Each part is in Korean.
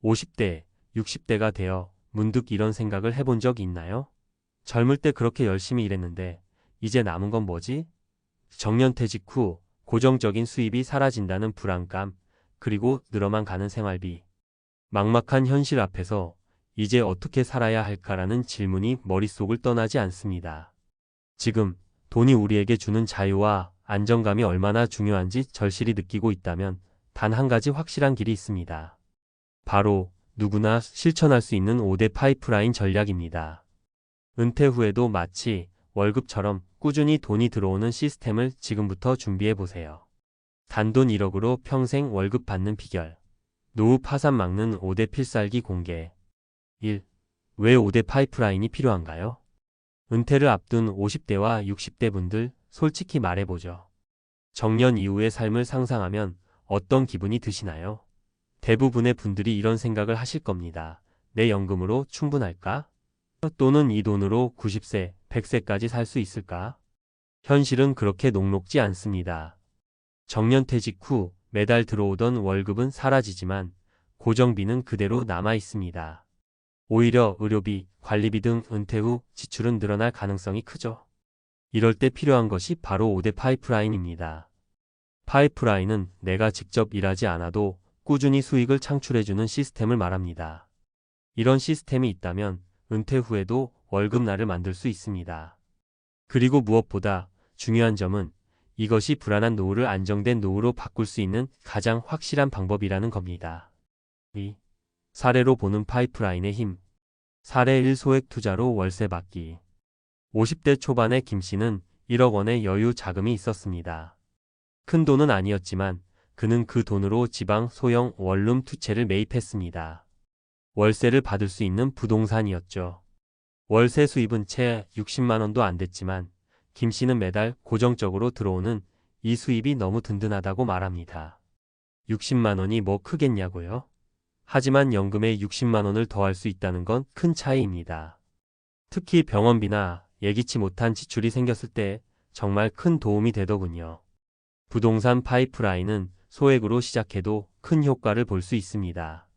50대, 60대가 되어 문득 이런 생각을 해본 적 있나요? 젊을 때 그렇게 열심히 일했는데 이제 남은 건 뭐지? 정년퇴직 후 고정적인 수입이 사라진다는 불안감, 그리고 늘어만 가는 생활비. 막막한 현실 앞에서 이제 어떻게 살아야 할까라는 질문이 머릿속을 떠나지 않습니다. 지금 돈이 우리에게 주는 자유와 안정감이 얼마나 중요한지 절실히 느끼고 있다면 단 한 가지 확실한 길이 있습니다. 바로 누구나 실천할 수 있는 5대 파이프라인 전략입니다. 은퇴 후에도 마치 월급처럼 꾸준히 돈이 들어오는 시스템을 지금부터 준비해 보세요. 단돈 1억으로 평생 월급 받는 비결. 노후 파산 막는 5대 필살기 공개. 1. 왜 5대 파이프라인이 필요한가요? 은퇴를 앞둔 50대와 60대 분들 솔직히 말해보죠. 정년 이후의 삶을 상상하면 어떤 기분이 드시나요? 대부분의 분들이 이런 생각을 하실 겁니다. 내 연금으로 충분할까? 또는 이 돈으로 90세, 100세까지 살 수 있을까? 현실은 그렇게 녹록지 않습니다. 정년퇴직 후 매달 들어오던 월급은 사라지지만 고정비는 그대로 남아 있습니다. 오히려 의료비, 관리비 등 은퇴 후 지출은 늘어날 가능성이 크죠. 이럴 때 필요한 것이 바로 5대 파이프라인입니다. 파이프라인은 내가 직접 일하지 않아도 꾸준히 수익을 창출해주는 시스템을 말합니다. 이런 시스템이 있다면 은퇴 후에도 월급날을 만들 수 있습니다. 그리고 무엇보다 중요한 점은 이것이 불안한 노후를 안정된 노후로 바꿀 수 있는 가장 확실한 방법이라는 겁니다. 2. 사례로 보는 파이프라인의 힘. 사례 1. 소액 투자로 월세 받기. 50대 초반의 김 씨는 1억 원의 여유 자금이 있었습니다. 큰 돈은 아니었지만 그는 그 돈으로 지방 소형 원룸 2채를 매입했습니다. 월세를 받을 수 있는 부동산이었죠. 월세 수입은 채 60만 원도 안 됐지만 김 씨는 매달 고정적으로 들어오는 이 수입이 너무 든든하다고 말합니다. 60만 원이 뭐 크겠냐고요? 하지만 연금에 60만 원을 더할 수 있다는 건 큰 차이입니다. 특히 병원비나 예기치 못한 지출이 생겼을 때 정말 큰 도움이 되더군요. 부동산 파이프라인은 소액으로 시작해도 큰 효과를 볼 수 있습니다.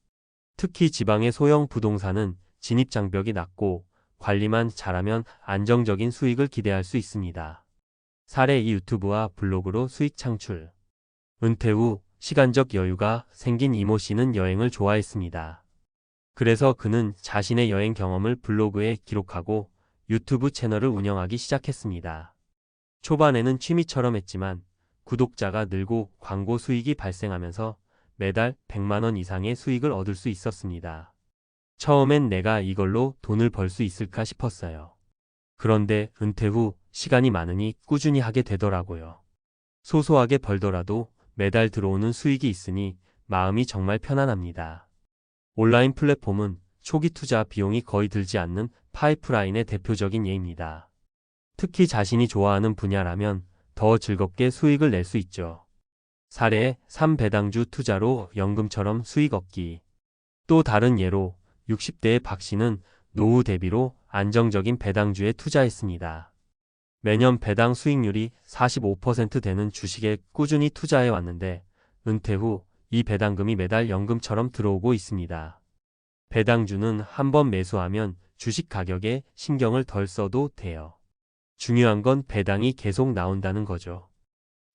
특히 지방의 소형 부동산은 진입장벽이 낮고 관리만 잘하면 안정적인 수익을 기대할 수 있습니다. 사례 2. 유튜브와 블로그로 수익 창출. 은퇴 후 시간적 여유가 생긴 이모 씨는 여행을 좋아했습니다. 그래서 그는 자신의 여행 경험을 블로그에 기록하고 유튜브 채널을 운영하기 시작했습니다. 초반에는 취미처럼 했지만 구독자가 늘고 광고 수익이 발생하면서 매달 100만 원 이상의 수익을 얻을 수 있었습니다. 처음엔 내가 이걸로 돈을 벌 수 있을까 싶었어요. 그런데 은퇴 후 시간이 많으니 꾸준히 하게 되더라고요. 소소하게 벌더라도 매달 들어오는 수익이 있으니 마음이 정말 편안합니다. 온라인 플랫폼은 초기 투자 비용이 거의 들지 않는 파이프라인의 대표적인 예입니다. 특히 자신이 좋아하는 분야라면 더 즐겁게 수익을 낼 수 있죠. 사례 3. 배당주 투자로 연금처럼 수익 얻기. 또 다른 예로 60대의 박 씨는 노후 대비로 안정적인 배당주에 투자했습니다. 매년 배당 수익률이 45% 되는 주식에 꾸준히 투자해 왔는데 은퇴 후 이 배당금이 매달 연금처럼 들어오고 있습니다. 배당주는 한번 매수하면 주식 가격에 신경을 덜 써도 돼요. 중요한 건 배당이 계속 나온다는 거죠.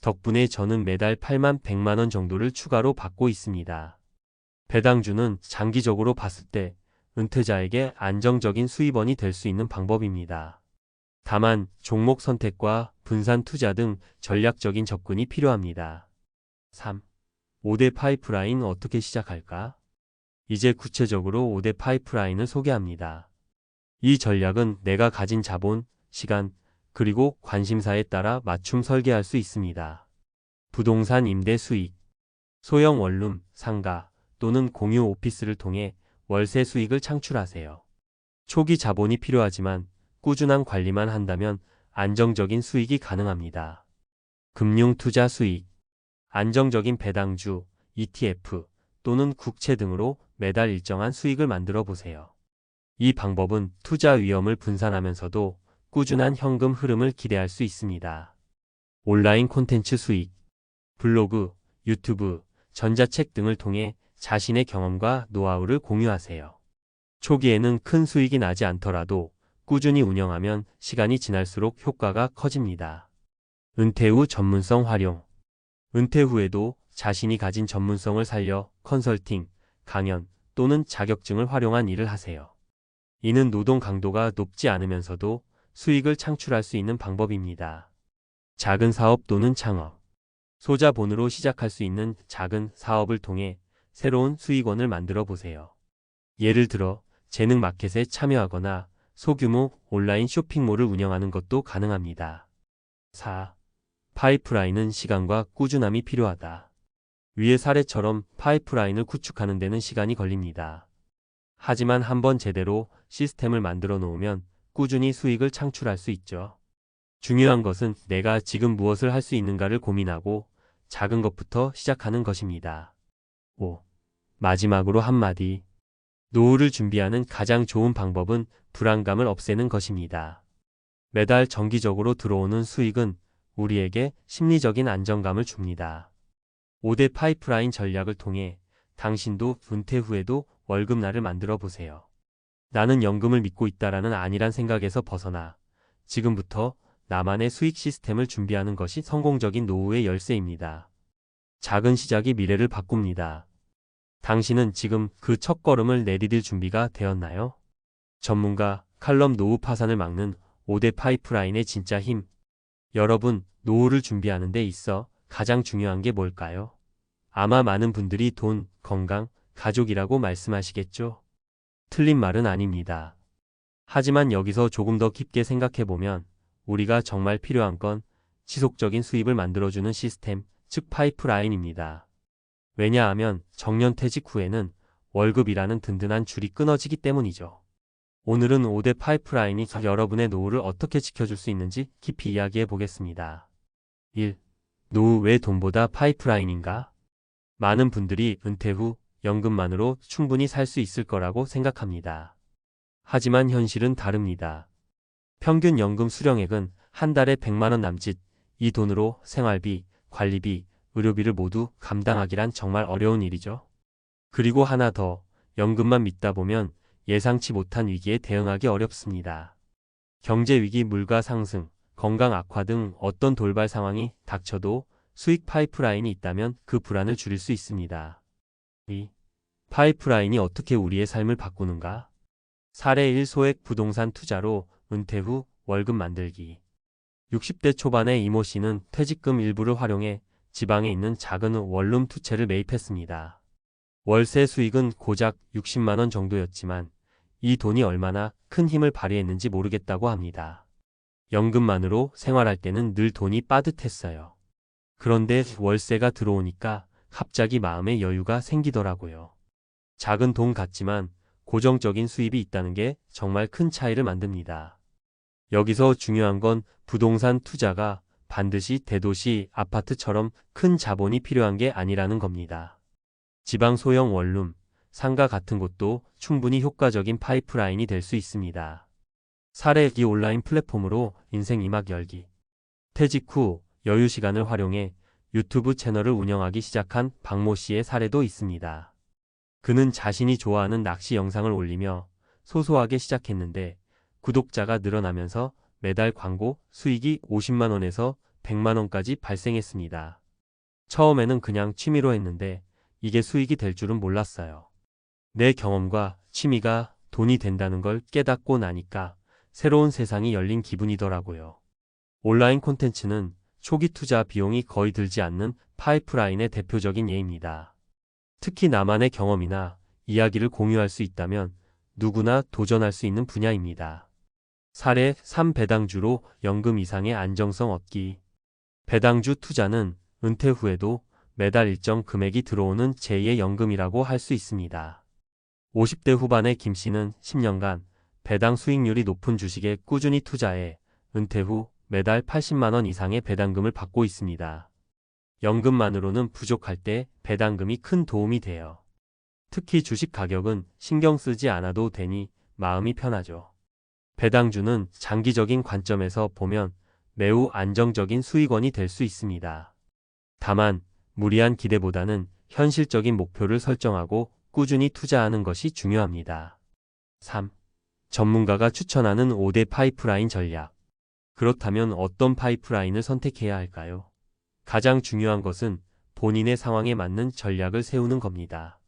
덕분에 저는 매달 8만 100만 원 정도를 추가로 받고 있습니다. 배당주는 장기적으로 봤을 때 은퇴자에게 안정적인 수입원이 될 수 있는 방법입니다. 다만 종목 선택과 분산 투자 등 전략적인 접근이 필요합니다. 3. 5대 파이프라인 어떻게 시작할까? 이제 구체적으로 5대 파이프라인을 소개합니다. 이 전략은 내가 가진 자본, 시간, 그리고 관심사에 따라 맞춤 설계할 수 있습니다. 부동산 임대 수익, 소형 원룸, 상가 또는 공유 오피스를 통해 월세 수익을 창출하세요. 초기 자본이 필요하지만 꾸준한 관리만 한다면 안정적인 수익이 가능합니다. 금융 투자 수익, 안정적인 배당주, ETF 또는 국채 등으로 매달 일정한 수익을 만들어 보세요. 이 방법은 투자 위험을 분산하면서도 꾸준한 현금 흐름을 기대할 수 있습니다. 온라인 콘텐츠 수익, 블로그, 유튜브, 전자책 등을 통해 자신의 경험과 노하우를 공유하세요. 초기에는 큰 수익이 나지 않더라도 꾸준히 운영하면 시간이 지날수록 효과가 커집니다. 은퇴 후 전문성 활용. 은퇴 후에도 자신이 가진 전문성을 살려 컨설팅, 강연 또는 자격증을 활용한 일을 하세요. 이는 노동 강도가 높지 않으면서도 수익을 창출할 수 있는 방법입니다. 작은 사업 또는 창업. 소자본으로 시작할 수 있는 작은 사업을 통해 새로운 수익원을 만들어 보세요. 예를 들어 재능 마켓에 참여하거나 소규모 온라인 쇼핑몰을 운영하는 것도 가능합니다. 4. 파이프라인은 시간과 꾸준함이 필요하다. 위의 사례처럼 파이프라인을 구축하는 데는 시간이 걸립니다. 하지만 한번 제대로 시스템을 만들어 놓으면 꾸준히 수익을 창출할 수 있죠. 중요한 것은 내가 지금 무엇을 할 수 있는가를 고민하고 작은 것부터 시작하는 것입니다. 5. 마지막으로 한마디. 노후를 준비하는 가장 좋은 방법은 불안감을 없애는 것입니다. 매달 정기적으로 들어오는 수익은 우리에게 심리적인 안정감을 줍니다. 5대 파이프라인 전략을 통해 당신도 은퇴 후에도 월급날을 만들어 보세요. 나는 연금을 믿고 있다라는 안일한 생각에서 벗어나 지금부터 나만의 수익 시스템을 준비하는 것이 성공적인 노후의 열쇠입니다. 작은 시작이 미래를 바꿉니다. 당신은 지금 그 첫걸음을 내디딜 준비가 되었나요? 전문가 칼럼 노후 파산을 막는 5대 파이프라인의 진짜 힘. 여러분, 노후를 준비하는 데 있어 가장 중요한 게 뭘까요? 아마 많은 분들이 돈, 건강, 가족이라고 말씀하시겠죠? 틀린 말은 아닙니다. 하지만 여기서 조금 더 깊게 생각해보면 우리가 정말 필요한 건 지속적인 수입을 만들어주는 시스템, 즉 파이프라인입니다. 왜냐하면 정년퇴직 후에는 월급이라는 든든한 줄이 끊어지기 때문이죠. 오늘은 5대 파이프라인이 여러분의 노후를 어떻게 지켜줄 수 있는지 깊이 이야기해 보겠습니다. 1. 노후 왜 돈보다 파이프라인인가? 많은 분들이 은퇴 후 연금만으로 충분히 살 수 있을 거라고 생각합니다. 하지만 현실은 다릅니다. 평균 연금 수령액은 한 달에 100만 원 남짓, 이 돈으로 생활비, 관리비, 의료비를 모두 감당하기란 정말 어려운 일이죠. 그리고 하나 더, 연금만 믿다 보면 예상치 못한 위기에 대응하기 어렵습니다. 경제 위기, 물가 상승, 건강 악화 등 어떤 돌발 상황이 닥쳐도 수익 파이프라인이 있다면 그 불안을 줄일 수 있습니다. 2. 파이프라인이 어떻게 우리의 삶을 바꾸는가? 사례 1. 소액 부동산 투자로 은퇴 후 월급 만들기. 60대 초반의 이모 씨는 퇴직금 일부를 활용해 지방에 있는 작은 원룸 2채를 매입했습니다. 월세 수익은 고작 60만 원 정도였지만 이 돈이 얼마나 큰 힘을 발휘했는지 모르겠다고 합니다. 연금만으로 생활할 때는 늘 돈이 빠듯했어요. 그런데 월세가 들어오니까 갑자기 마음에 여유가 생기더라고요. 작은 돈 같지만 고정적인 수입이 있다는 게 정말 큰 차이를 만듭니다. 여기서 중요한 건 부동산 투자가 반드시 대도시 아파트처럼 큰 자본이 필요한 게 아니라는 겁니다. 지방 소형 원룸, 상가 같은 곳도 충분히 효과적인 파이프라인이 될 수 있습니다. 사례 2. 온라인 플랫폼으로 인생 이막 열기. 퇴직 후 여유 시간을 활용해 유튜브 채널을 운영하기 시작한 박모 씨의 사례도 있습니다. 그는 자신이 좋아하는 낚시 영상을 올리며 소소하게 시작했는데 구독자가 늘어나면서 매달 광고 수익이 50만 원에서 100만 원까지 발생했습니다. 처음에는 그냥 취미로 했는데 이게 수익이 될 줄은 몰랐어요. 내 경험과 취미가 돈이 된다는 걸 깨닫고 나니까 새로운 세상이 열린 기분이더라고요. 온라인 콘텐츠는 초기 투자 비용이 거의 들지 않는 파이프라인의 대표적인 예입니다. 특히 나만의 경험이나 이야기를 공유할 수 있다면 누구나 도전할 수 있는 분야입니다. 사례 3. 배당주로 연금 이상의 안정성 얻기. 배당주 투자는 은퇴 후에도 매달 일정 금액이 들어오는 제2의 연금이라고 할 수 있습니다. 50대 후반의 김 씨는 10년간 배당 수익률이 높은 주식에 꾸준히 투자해 은퇴 후 매달 80만 원 이상의 배당금을 받고 있습니다. 연금만으로는 부족할 때 배당금이 큰 도움이 돼요. 특히 주식 가격은 신경 쓰지 않아도 되니 마음이 편하죠. 배당주는 장기적인 관점에서 보면 매우 안정적인 수익원이 될 수 있습니다. 다만 무리한 기대보다는 현실적인 목표를 설정하고 꾸준히 투자하는 것이 중요합니다. 3. 전문가가 추천하는 5대 파이프라인 전략. 그렇다면 어떤 파이프라인을 선택해야 할까요? 가장 중요한 것은 본인의 상황에 맞는 전략을 세우는 겁니다.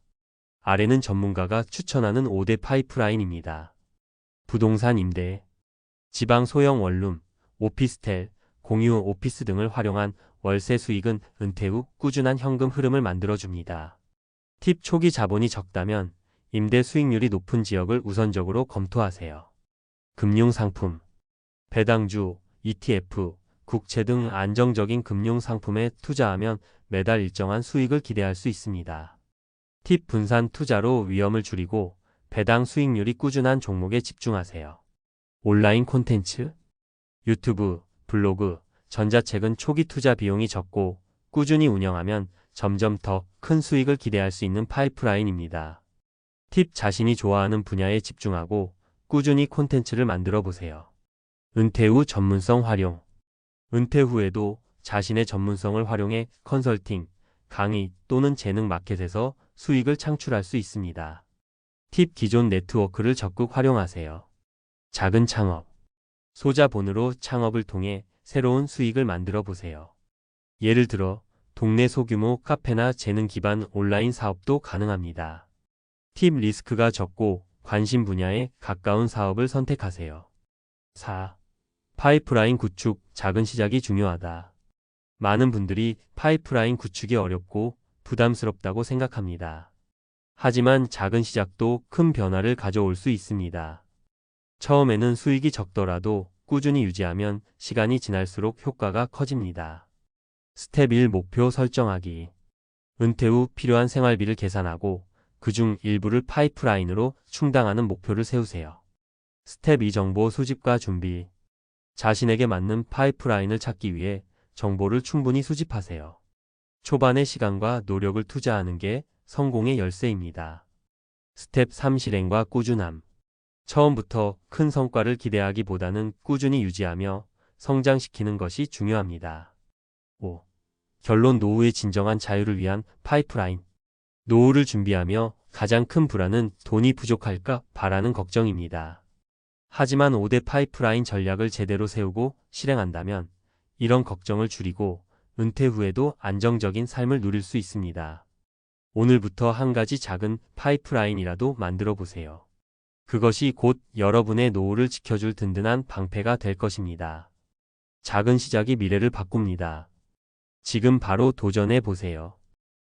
아래는 전문가가 추천하는 5대 파이프라인입니다. 부동산 임대, 지방 소형 원룸, 오피스텔, 공유 오피스 등을 활용한 월세 수익은 은퇴 후 꾸준한 현금 흐름을 만들어줍니다. 팁: 초기 자본이 적다면 임대 수익률이 높은 지역을 우선적으로 검토하세요. 금융상품, 배당주, ETF, 국채 등 안정적인 금융상품에 투자하면 매달 일정한 수익을 기대할 수 있습니다. 팁: 분산 투자로 위험을 줄이고 배당 수익률이 꾸준한 종목에 집중하세요. 온라인 콘텐츠, 유튜브, 블로그, 전자책은 초기 투자 비용이 적고 꾸준히 운영하면 점점 더 큰 수익을 기대할 수 있는 파이프라인입니다. 팁: 자신이 좋아하는 분야에 집중하고 꾸준히 콘텐츠를 만들어 보세요. 은퇴 후 전문성 활용. 은퇴 후에도 자신의 전문성을 활용해 컨설팅, 강의 또는 재능 마켓에서 수익을 창출할 수 있습니다. 팁: 기존 네트워크를 적극 활용하세요. 작은 창업. 소자본으로 창업을 통해 새로운 수익을 만들어 보세요. 예를 들어 동네 소규모 카페나 재능 기반 온라인 사업도 가능합니다. 팁: 리스크가 적고 관심 분야에 가까운 사업을 선택하세요. 4. 파이프라인 구축. 작은 시작이 중요하다. 많은 분들이 파이프라인 구축이 어렵고 부담스럽다고 생각합니다. 하지만 작은 시작도 큰 변화를 가져올 수 있습니다. 처음에는 수익이 적더라도 꾸준히 유지하면 시간이 지날수록 효과가 커집니다. 스텝 1. 목표 설정하기. 은퇴 후 필요한 생활비를 계산하고 그중 일부를 파이프라인으로 충당하는 목표를 세우세요. 스텝 2. 정보 수집과 준비. 자신에게 맞는 파이프라인을 찾기 위해 정보를 충분히 수집하세요. 초반에 시간과 노력을 투자하는 게 성공의 열쇠입니다. 스텝 3. 실행과 꾸준함. 처음부터 큰 성과를 기대하기보다는 꾸준히 유지하며 성장시키는 것이 중요합니다. 5. 결론. 노후의 진정한 자유를 위한 파이프라인. 노후를 준비하며 가장 큰 불안은 돈이 부족할까 봐라는 걱정입니다. 하지만 5대 파이프라인 전략을 제대로 세우고 실행한다면 이런 걱정을 줄이고 은퇴 후에도 안정적인 삶을 누릴 수 있습니다. 오늘부터 한 가지 작은 파이프라인이라도 만들어 보세요. 그것이 곧 여러분의 노후를 지켜줄 든든한 방패가 될 것입니다. 작은 시작이 미래를 바꿉니다. 지금 바로 도전해 보세요.